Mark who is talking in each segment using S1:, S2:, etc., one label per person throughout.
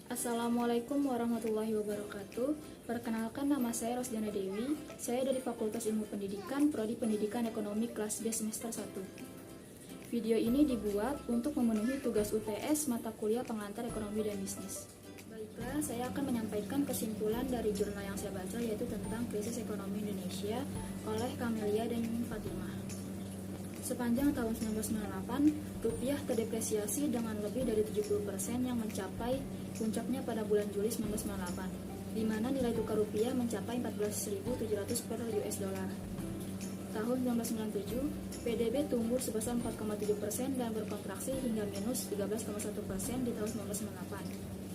S1: Assalamualaikum warahmatullahi wabarakatuh. Perkenalkan, nama saya Rosdiana Dewi. Saya dari Fakultas Ilmu Pendidikan, Prodi Pendidikan Ekonomi kelas B semester 1. Video ini dibuat untuk memenuhi tugas UTS mata kuliah pengantar ekonomi dan bisnis. Baiklah, saya akan menyampaikan kesimpulan dari jurnal yang saya baca, yaitu tentang krisis ekonomi Indonesia oleh Kamelia dan Fatimah. Sepanjang tahun 1998, rupiah terdepresiasi dengan lebih dari 70% yang mencapai puncaknya pada bulan Juli 1998, di mana nilai tukar rupiah mencapai 14.700 per US dollar. Tahun 1997, PDB tumbuh sebesar 4,7% dan berkontraksi hingga minus 13,1% di tahun 1998.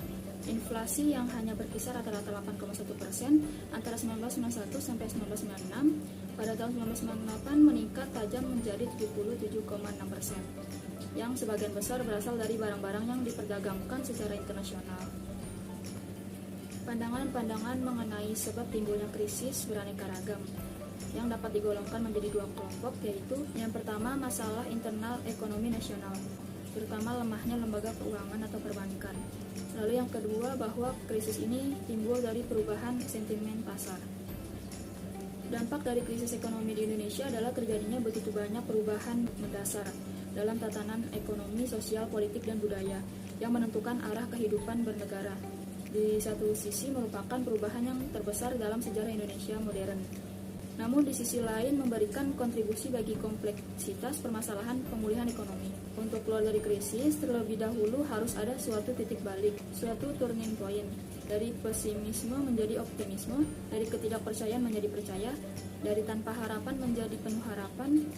S1: Inflasi yang hanya berkisar rata-rata 8,1% antara 1991 sampai 1996, pada tahun 1998 meningkat tajam menjadi 77,6%, yang sebagian besar berasal dari barang-barang yang diperdagangkan secara internasional. Pandangan-pandangan mengenai sebab timbulnya krisis beraneka ragam, yang dapat digolongkan menjadi dua kelompok, yaitu yang pertama masalah internal ekonomi nasional, terutama lemahnya lembaga keuangan atau perbankan. Lalu yang kedua, bahwa krisis ini timbul dari perubahan sentimen pasar. Dampak dari krisis ekonomi di Indonesia adalah terjadinya begitu banyak perubahan mendasar dalam tatanan ekonomi, sosial, politik, dan budaya yang menentukan arah kehidupan bernegara. Di satu sisi merupakan perubahan yang terbesar dalam sejarah Indonesia modern. Namun di sisi lain memberikan kontribusi bagi kompleksitas permasalahan pemulihan ekonomi. Untuk keluar dari krisis, terlebih dahulu harus ada suatu titik balik, suatu turning point, dari pesimisme menjadi optimisme, dari ketidakpercayaan menjadi percaya, dari tanpa harapan menjadi penuh harapan.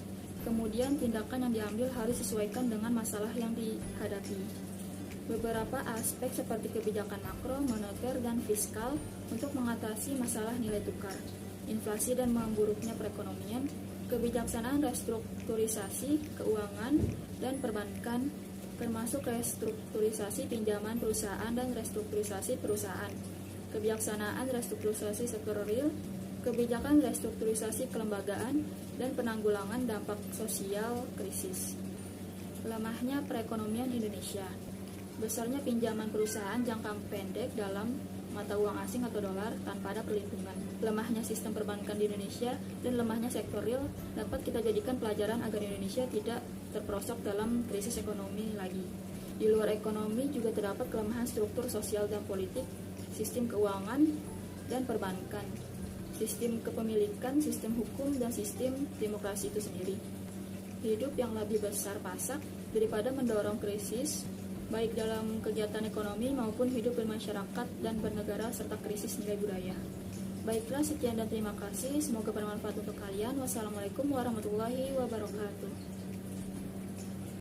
S1: Kemudian tindakan yang diambil harus disesuaikan dengan masalah yang dihadapi. Beberapa aspek seperti kebijakan makro, moneter, dan fiskal untuk mengatasi masalah nilai tukar, inflasi dan memburuknya perekonomian, kebijaksanaan restrukturisasi keuangan dan perbankan, termasuk restrukturisasi pinjaman perusahaan dan restrukturisasi perusahaan, kebijaksanaan restrukturisasi sektor real, kebijakan restrukturisasi kelembagaan, dan penanggulangan dampak sosial krisis. Lemahnya perekonomian Indonesia, besarnya pinjaman perusahaan jangka pendek dalam mata uang asing atau dolar tanpa ada perlindungan, lemahnya sistem perbankan di Indonesia, dan lemahnya sektor real dapat kita jadikan pelajaran agar Indonesia tidak terperosok dalam krisis ekonomi lagi. Di luar ekonomi juga terdapat kelemahan struktur sosial dan politik, sistem keuangan dan perbankan, sistem kepemilikan, sistem hukum, dan sistem demokrasi itu sendiri. Hidup yang lebih besar pasak daripada mendorong krisis, baik dalam kegiatan ekonomi maupun hidup bermasyarakat dan bernegara serta krisis nilai budaya. Baiklah, sekian dan terima kasih. Semoga bermanfaat untuk kalian. Wassalamualaikum warahmatullahi wabarakatuh.